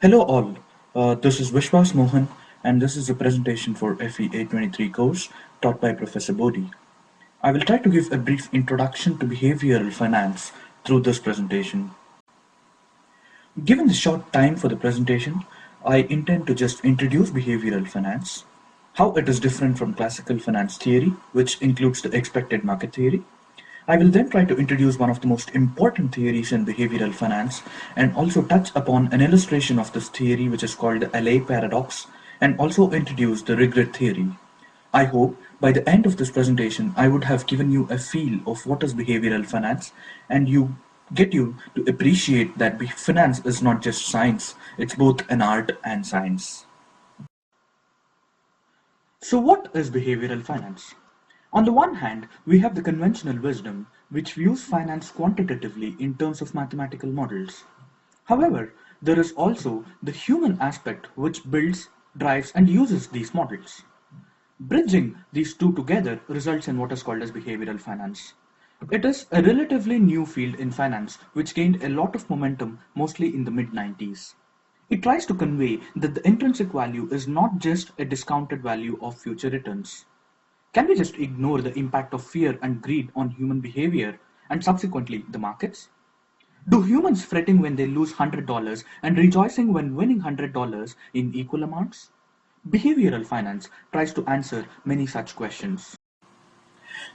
Hello all, this is Wishwas Mohan and this is a presentation for FE 823 course taught by Professor Bodhi. I will try to give a brief introduction to behavioral finance through this presentation. Given the short time for the presentation, I intend to just introduce behavioral finance, how it is different from classical finance theory, which includes the expected market theory. I will then try to introduce one of the most important theories in behavioral finance and also touch upon an illustration of this theory which is called the LA paradox and also introduce the regret theory. I hope by the end of this presentation I would have given you a feel of what is behavioral finance and get you to appreciate that finance is not just science, it's both an art and science. So what is behavioral finance? On the one hand, we have the conventional wisdom, which views finance quantitatively in terms of mathematical models. However, there is also the human aspect which builds, drives, and uses these models. Bridging these two together results in what is called as behavioral finance. It is a relatively new field in finance which gained a lot of momentum mostly in the mid-90s. It tries to convey that the intrinsic value is not just a discounted value of future returns. Can we just ignore the impact of fear and greed on human behavior and subsequently the markets? Do humans fretting when they lose $100 and rejoicing when winning $100 in equal amounts? Behavioral finance tries to answer many such questions.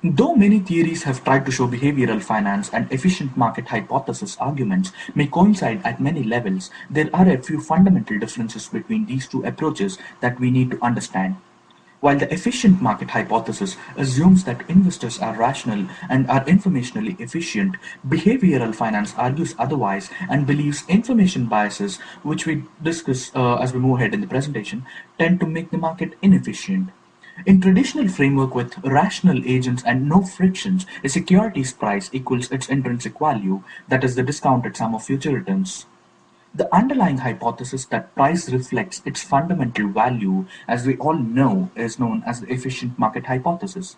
Though many theories have tried to show behavioral finance and efficient market hypothesis arguments may coincide at many levels, there are a few fundamental differences between these two approaches that we need to understand. While the efficient market hypothesis assumes that investors are rational and are informationally efficient, behavioral finance argues otherwise and believes information biases, which we discuss as we move ahead in the presentation, tend to make the market inefficient. In traditional framework with rational agents and no frictions, a security's price equals its intrinsic value, that is the discounted sum of future returns. The underlying hypothesis that price reflects its fundamental value, as we all know, is known as the efficient market hypothesis.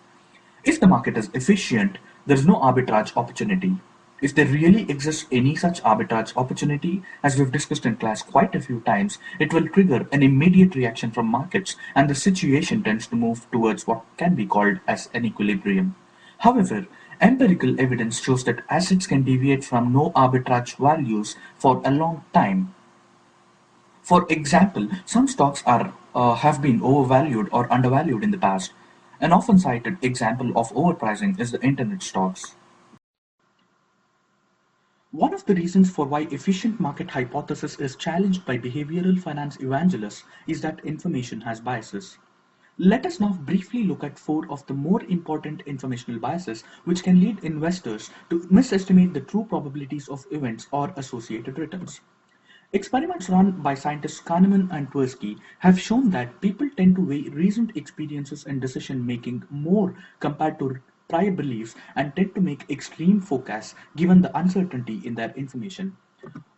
If the market is efficient, there is no arbitrage opportunity. If there really exists any such arbitrage opportunity, as we've discussed in class quite a few times, it will trigger an immediate reaction from markets and the situation tends to move towards what can be called as an equilibrium. However, empirical evidence shows that assets can deviate from no arbitrage values for a long time. For example, some stocks have been overvalued or undervalued in the past. An often cited example of overpricing is the internet stocks. One of the reasons for why efficient market hypothesis is challenged by behavioral finance evangelists is that information has biases. Let us now briefly look at four of the more important informational biases which can lead investors to misestimate the true probabilities of events or associated returns. Experiments run by scientists Kahneman and Tversky have shown that people tend to weigh recent experiences and decision making more compared to prior beliefs and tend to make extreme forecasts given the uncertainty in their information.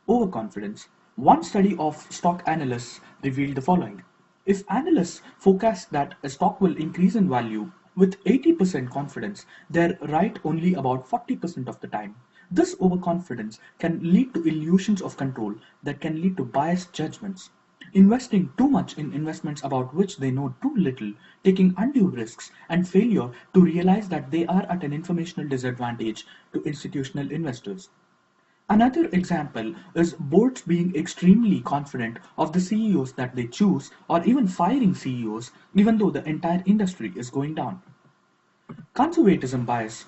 Overconfidence. One study of stock analysts revealed the following. If analysts forecast that a stock will increase in value with 80% confidence, they're right only about 40% of the time. This overconfidence can lead to illusions of control that can lead to biased judgments. Investing too much in investments about which they know too little, taking undue risks, and failure to realize that they are at an informational disadvantage to institutional investors. Another example is boards being extremely confident of the CEOs that they choose, or even firing CEOs even though the entire industry is going down. Conservatism bias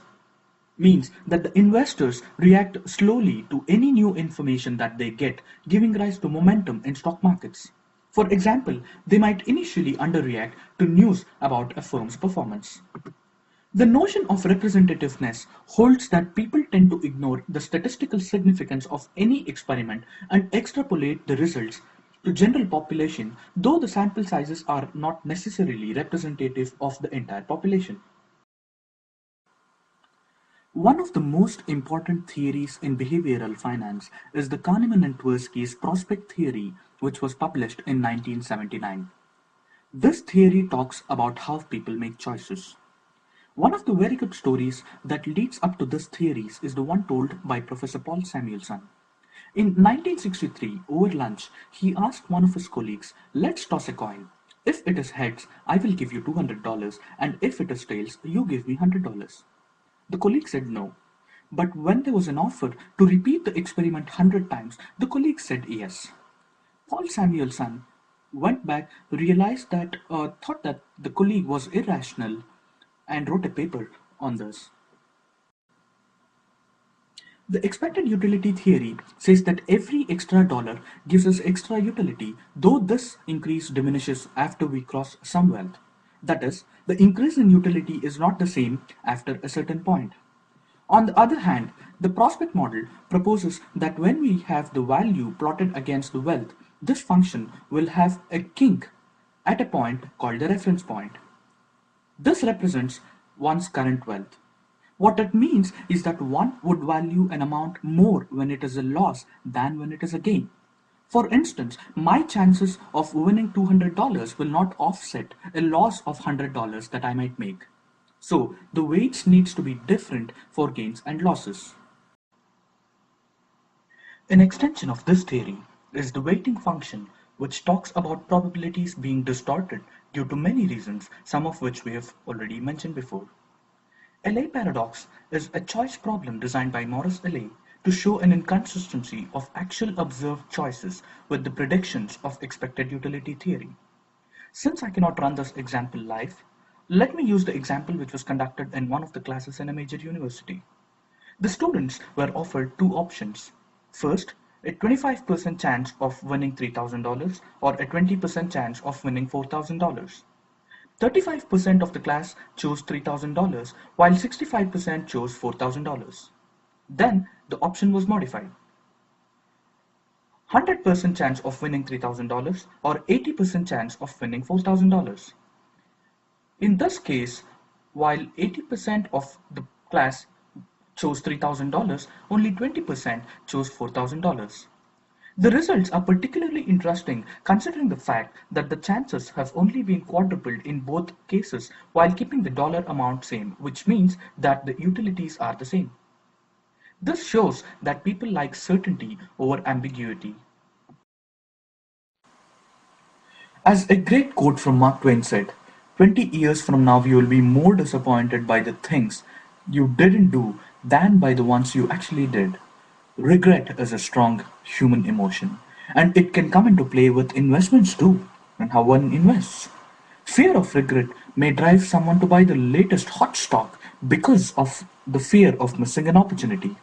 means that the investors react slowly to any new information that they get, giving rise to momentum in stock markets. For example, they might initially underreact to news about a firm's performance. The notion of representativeness holds that people tend to ignore the statistical significance of any experiment and extrapolate the results to general population, though the sample sizes are not necessarily representative of the entire population. One of the most important theories in behavioral finance is the Kahneman and Tversky's prospect theory, which was published in 1979. This theory talks about how people make choices. One of the very good stories that leads up to this theories is the one told by Professor Paul Samuelson. In 1963, over lunch, he asked one of his colleagues, "Let's toss a coin. If it is heads, I will give you $200, and if it is tails, you give me $100." The colleague said no. But when there was an offer to repeat the experiment 100 times, the colleague said yes. Paul Samuelson went back, realized that, thought that the colleague was irrational, and wrote a paper on this. The expected utility theory says that every extra dollar gives us extra utility, though this increase diminishes after we cross some wealth. That is, the increase in utility is not the same after a certain point. On the other hand, the prospect model proposes that when we have the value plotted against the wealth, this function will have a kink at a point called the reference point. This represents one's current wealth. What it means is that one would value an amount more when it is a loss than when it is a gain. For instance, my chances of winning $200 will not offset a loss of $100 that I might make. So the weights needs to be different for gains and losses. An extension of this theory is the weighting function, which talks about probabilities being distorted due to many reasons, some of which we have already mentioned before. LA paradox is a choice problem designed by Morris LA to show an inconsistency of actual observed choices with the predictions of expected utility theory. Since I cannot run this example live, let me use the example which was conducted in one of the classes in a major university. The students were offered two options. First, a 25% chance of winning $3,000 or a 20% chance of winning $4,000. 35% of the class chose $3,000 while 65% chose $4,000. Then the option was modified. 100% chance of winning $3,000 or 80% chance of winning $4,000. In this case, while 80% of the class chose $3,000, only 20% chose $4,000. The results are particularly interesting considering the fact that the chances have only been quadrupled in both cases while keeping the dollar amount same, which means that the utilities are the same. This shows that people like certainty over ambiguity. As a great quote from Mark Twain said, 20 years from now you will be more disappointed by the things you didn't do than by the ones you actually did. Regret is a strong human emotion, and it can come into play with investments too, and how one invests. Fear of regret may drive someone to buy the latest hot stock because of the fear of missing an opportunity.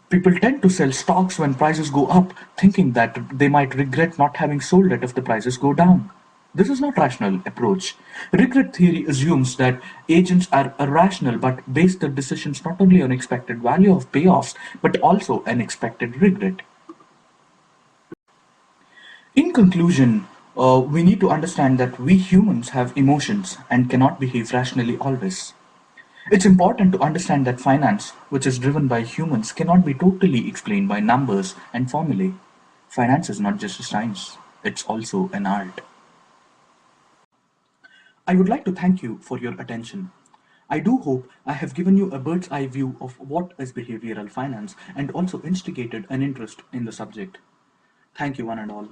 People tend to sell stocks when prices go up, thinking that they might regret not having sold it if the prices go down. This is not rational approach. Regret theory assumes that agents are irrational but base their decisions not only on expected value of payoffs but also an expected regret. In conclusion, we need to understand that we humans have emotions and cannot behave rationally always. It's important to understand that finance, which is driven by humans, cannot be totally explained by numbers and formulae. Finance is not just a science, it's also an art. I would like to thank you for your attention. I do hope I have given you a bird's eye view of what is behavioral finance and also instigated an interest in the subject. Thank you, one and all.